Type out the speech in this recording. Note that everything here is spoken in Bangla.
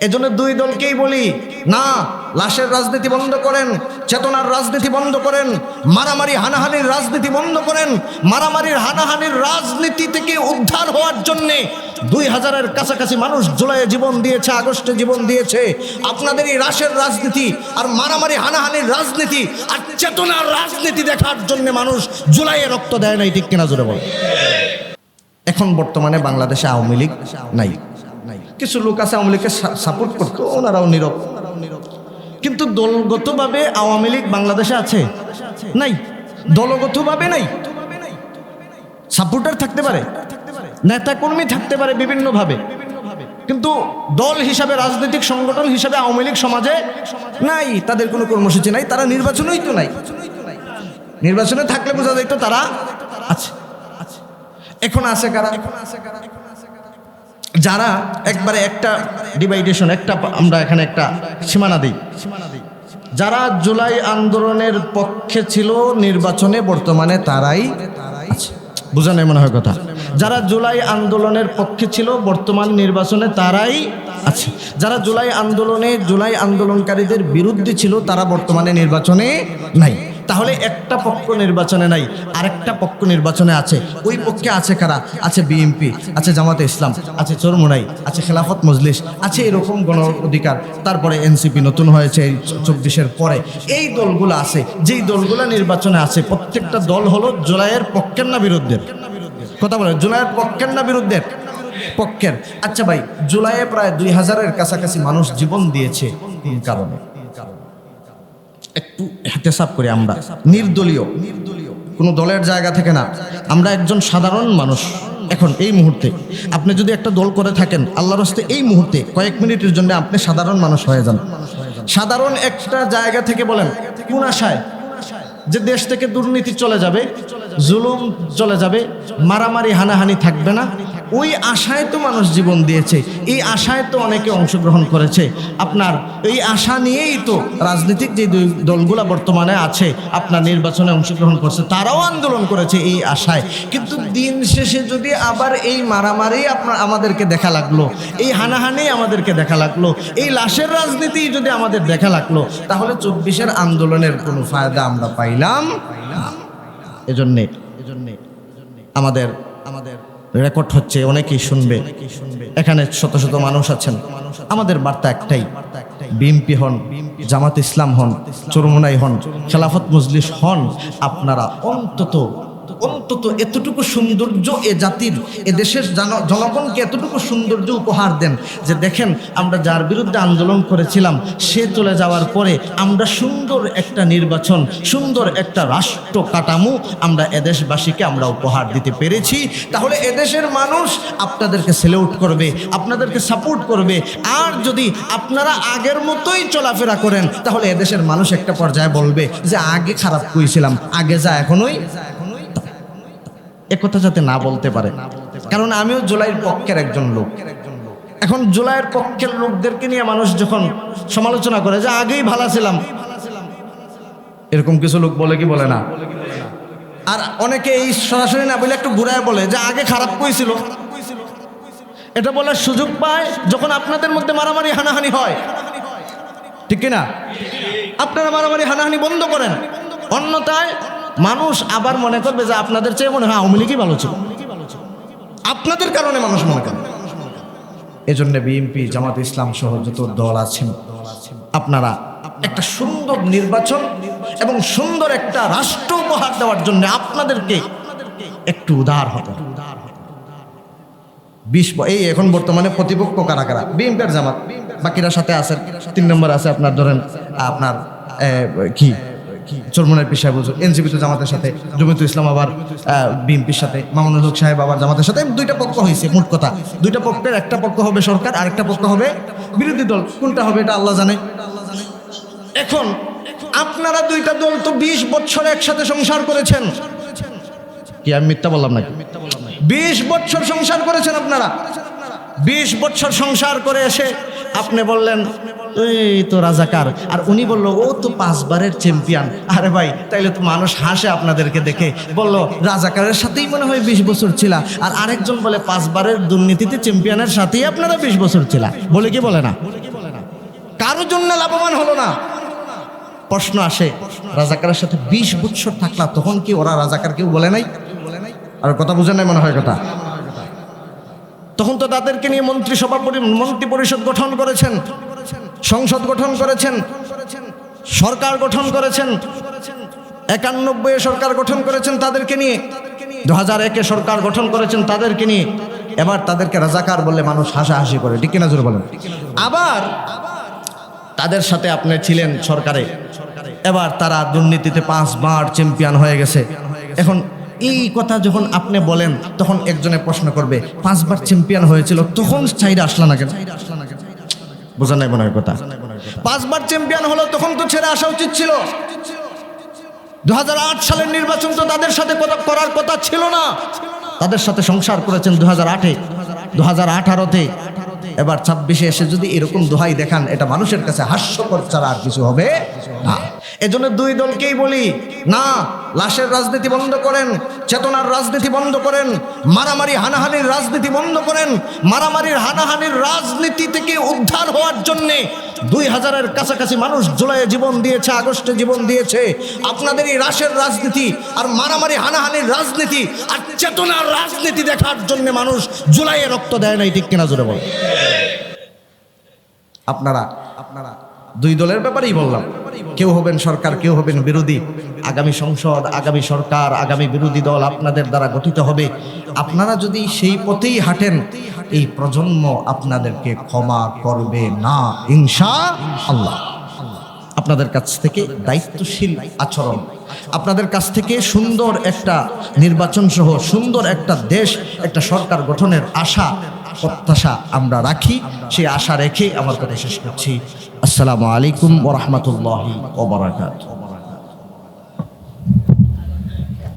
এজন্য দুই দলকেই বলি, না, লাশের রাজনীতি বন্ধ করেন, চেতনার রাজনীতি বন্ধ করেন, মারামারি হানাহানির রাজনীতি বন্ধ করেন। মারামারির হানাহানির রাজনীতি থেকে উদ্ধার হওয়ার জন্যে 2000-এর কাছাকাছি মানুষ জুলাইয়ে জীবন দিয়েছে, আগস্টে জীবন দিয়েছে। আপনাদের এই লাশের রাজনীতি আর মারামারি হানাহানির রাজনীতি আর চেতনার রাজনীতি দেখার জন্য মানুষ জুলাইয়ে রক্ত দেয় নাই, ঠিক কিনা জোরে বলে? এখন বর্তমানে বাংলাদেশে আওয়ামী লীগ নাই। কিছু লোক আছে আওয়ামী লীগকে সাপোর্ট করতো, ওনারাও নীরব। কিন্তু দলগতভাবে আওয়ামী লীগ বাংলাদেশে আছে? নাই। দলগতভাবে নাই। সাপোর্টার থাকতে পারে, নেতাকর্মী থাকতে পারে বিভিন্নভাবে, কিন্তু দল হিসাবে, রাজনৈতিক সংগঠন হিসাবে আওয়ামী লীগ সমাজে নাই। তাদের কোনো কর্মসূচি নাই, তারা নির্বাচনেই তো নাই। নির্বাচনে থাকলে বোঝা যাইতো তারা আছে। এখন আছে কারা? যারা একবারে একটা ডিভাইডেশন, একটা আমরা এখানে একটা সীমানা দিই। যারা জুলাই আন্দোলনের পক্ষে ছিল নির্বাচনে, বর্তমানে তারাই আছে। বুঝা নাই মনে হয় কথা? যারা জুলাই আন্দোলনের পক্ষে ছিল বর্তমান নির্বাচনে তারাই আছে। যারা জুলাই আন্দোলনকারীদের বিরুদ্ধে ছিল তারা বর্তমানে নির্বাচনে নাই। তাহলে একটা পক্ষ নির্বাচনে নাই, আরেকটা পক্ষ নির্বাচনে আছে। ওই পক্ষে আছে কারা? আছে বিএনপি, আছে জামাতে ইসলাম, আছে চরমোনাই, আছে খেলাফত মজলিস, আছে এরকম গণ অধিকার, তারপরে এনসিপি নতুন হয়েছে 24-এর পরে। এই দলগুলো আছে। যেই দলগুলো নির্বাচনে আছে প্রত্যেকটা দল হলো জুলাইয়ের পক্ষের না বিরুদ্ধের? কথা বলে, জুলাইয়ের পক্ষের না বিরুদ্ধের? পক্ষের। আচ্ছা ভাই, জুলাইয়ে প্রায় 2000-এর কাছাকাছি মানুষ জীবন দিয়েছে কোন কারণে? একটু হিসাব করি আমরা। নির্দলীয়, কোনো দলের জায়গা থেকে না, আমরা একজন সাধারণ মানুষ। এখন এই মুহূর্তে আপনি যদি একটা দল করে থাকেন, আল্লাহর রাস্তায় এই মুহূর্তে কয়েক মিনিটের জন্য আপনি সাধারণ মানুষ হয়ে যান। সাধারণ একটা জায়গা থেকে বলেন, কোন আশায়? যে দেশ থেকে দুর্নীতি চলে যাবে, জুলুম চলে যাবে, মারামারি হানাহানি থাকবে না, ওই আশায় তো মানুষ জীবন দিয়েছে। এই আশায় তো অনেকে অংশগ্রহণ করেছে। আপনার এই আশা নিয়েই তো রাজনৈতিক যে দলগুলো বর্তমানে আছে আপনার নির্বাচনে অংশগ্রহণ করছে, তারাও আন্দোলন করেছে এই আশায়। কিন্তু দিন শেষে যদি আবার এই মারামারি আমাদেরকে দেখা লাগলো, এই হানাহানি আমাদেরকে দেখা লাগলো, এই লাশের রাজনীতি যদি আমাদের দেখা লাগলো, তাহলে 24-এর আন্দোলনের কোনো ফায়দা আমরা পাইলাম? এজন্যে আমাদের রেকর্ড হচ্ছে, অনেকেই শুনবে, এখানে শত শত মানুষ আছেন। আমাদের বার্তা একটাই, বিএনপি হন, জামাত ইসলাম হন, চরমোনাই হন, খেলাফত মজলিস হন, আপনারা অন্তত এতটুকু সৌন্দর্য এ জাতির, এ দেশের জনগণকে এতটুকু সৌন্দর্য উপহার দেন যে দেখেন আমরা যার বিরুদ্ধে আন্দোলন করেছিলাম সে চলে যাওয়ার পরে আমরা সুন্দর একটা নির্বাচন, সুন্দর একটা রাষ্ট্র কাঠামো আমরা এদেশবাসীকে আমরা উপহার দিতে পেরেছি। তাহলে এদেশের মানুষ আপনাদেরকে সেলিউট করবে, আপনাদেরকে সাপোর্ট করবে। আর যদি আপনারা আগের মতোই চলাফেরা করেন তাহলে এদেশের মানুষ একটা পর্যায়ে বলবে যে আগে খারাপ করেছিলাম, আগে যা এখনোই। একথা যাতে না বলতে পারে, কারণ আমিও জুলাইয়ের পক্ষের একজন লোক। এখন জুলাইয়ের পক্ষের লোকদেরকে নিয়ে মানুষ যখন সমালোচনা করে যে আগেই ভালো ছিলাম, এরকম কিছু লোক বলে কি বলে না? আর অনেকে এই সরাসরি না বলে একটু ঘুরায় বলে যে আগে খারাপ করেছিল। এটা বলার সুযোগ পায় যখন আপনাদের মধ্যে মারামারি হানাহানি হয়, ঠিক কিনা? আপনারা মারামারি হানাহানি বন্ধ করেন, অন্যথায় মানুষ আবার মনে করবে যে আপনাদের চেয়ে মনে হয় আওয়ামী লীগই ভালো ছিল, আপনাদের কারণে মানুষ মনে করে। এজন্য বিএনপি, জামাত ইসলাম সহ যত দল আছেন, আপনারা একটা সুন্দর নির্বাচন এবং সুন্দর একটা রাষ্ট্র উপহার দেওয়ার জন্য আপনাদেরকে একটু উদার হতে হবে। এই এখন বর্তমানে প্রতিপক্ষ কারা কারা? বিএনপি আর জামাত, বাকিরা সাথে আছেন। 3 নম্বর আছে আপনার, ধরেন আপনার কি চরমোনাইর পেশায় বুঝুন, এনসিপি তো জামাতের সাথে, জমিয়তুল ইসলাম আবার বিএনপির সাথে, মামুনুল হক সাহেব আবার জামাতের সাথে। 2টা পক্ষ হয়েছে মোট কথা। 2টা পক্ষের একটা পক্ষ হবে সরকার, আরেকটা পক্ষ হবে বিরোধী দল। কোনটা হবে এটা আল্লাহ জানে। এখন আপনারা 2টা দল তো 20 বছর একসাথে সংসার করেছেন। কি আমি মিথ্যা বললাম নাকি? 20 বছর সংসার করেছেন আপনারা। 20 বছর সংসার করে এসে আপনি বললেন এই তো রাজাকার, আর উনি বললো ও তো 5 বারের চ্যাম্পিয়ন। আরে ভাই, তাইলে তো মানুষ হাসে আপনাদেরকে দেখে, বললো রাজাকারের সাথেই মনে হয় 20 বছর ছিল। আর আরেকজন বলে 5 বারের দুর্নীতিতে চ্যাম্পিয়নের সাথেই আপনারা 20 বছর ছিল, বলে কি বলে না? কারোর জন্য লাভবান হলো না। প্রশ্ন আসে, রাজাকারের সাথে 20 বছর থাকলা, তখন কি ওরা রাজাকার কেউ বলে নাই? আর কথা বুঝেন নাই মনে হয় কথা। তখন তো তাদেরকে নিয়ে মন্ত্রী পরিষদ গঠন করেছেন, সংসদ গঠন করেছেন, সরকার গঠন করেছেন। 91-এ সরকার গঠন করেছেন তাদেরকে নিয়ে, 2001-এ সরকার গঠন করেছেন তাদেরকে নিয়ে। এবার তাদেরকে রাজাকার বললে মানুষ হাসাহাসি করে, ঠিক কিনা জোরে বলেন। আবার তাদের সাথে আপনি ছিলেন সরকারে, এবার তারা দুর্নীতিতে 5 বার চ্যাম্পিয়ন হয়ে গেছে। এখন এই কথা যখন আপনি বলেন, তখন একজনে প্রশ্ন করবে 5 বার চ্যাম্পিয়ন হয়েছিল, তখন চাইরা আসলা না কেন? বোঝা নাই মনে হয় কথা। 5 বার চ্যাম্পিয়ন হলো, তখন তো ছেড়ে আসা উচিত ছিল। 2008 সালের নির্বাচন তো তাদের সাথে করার কথা ছিল না। তাদের সাথে সংসার করেছেন 2008-এ, 2018-তে, এবার 26-এ এসে যদি এরকম দোহাই দেখান, এটা মানুষের কাছে হাস্যকর ছাড়া আর কিছু হবে না। এজন্য দুই দলকেই বলি, না, লাশের রাজনীতি বন্ধ করেন, চেতনার রাজনীতি বন্ধ করেন, মারামারি হানাহানির রাজনীতি বন্ধ করেন। মারামারির হানাহানির রাজনীতি থেকে উদ্ধার হওয়ার জন্যে 2000-এর কাছাকাছি মানুষ জুলাইয়ে জীবন দিয়েছে, আগস্টে জীবন দিয়েছে। আপনাদের এই লাশের রাজনীতি আর মারামারি হানাহানির রাজনীতি আর চেতনার রাজনীতি দেখার জন্য মানুষ জুলাইয়ে রক্ত দেয় নাই, ঠিক কিনা জোরে বল। আপনারা দুই দলের ব্যাপারেই বললাম, কেউ হবেন সরকার, কেউ হবেন বিরোধী। আগামী সংসদ, আগামী সরকার, আগামী বিরোধী দল আপনাদের দ্বারা গঠিত হবে। আপনারা যদি সেই পথেই হাঁটেন, এই প্রজন্ম আপনাদেরকে ক্ষমা করবে না ইনশাআল্লাহ। আপনাদের কাছ থেকে দায়িত্বশীল আচরণ, আপনাদের কাছ থেকে সুন্দর একটা নির্বাচন সহ সুন্দর একটা দেশ, একটা সরকার গঠনের আশা প্রত্যাশা আমরা রাখি। সেই আশা রেখে আমার কথা শেষ করছি। আসসালামু আলাইকুম ওয়া রাহমাতুল্লাহি ওয়া বারাকাতুহু।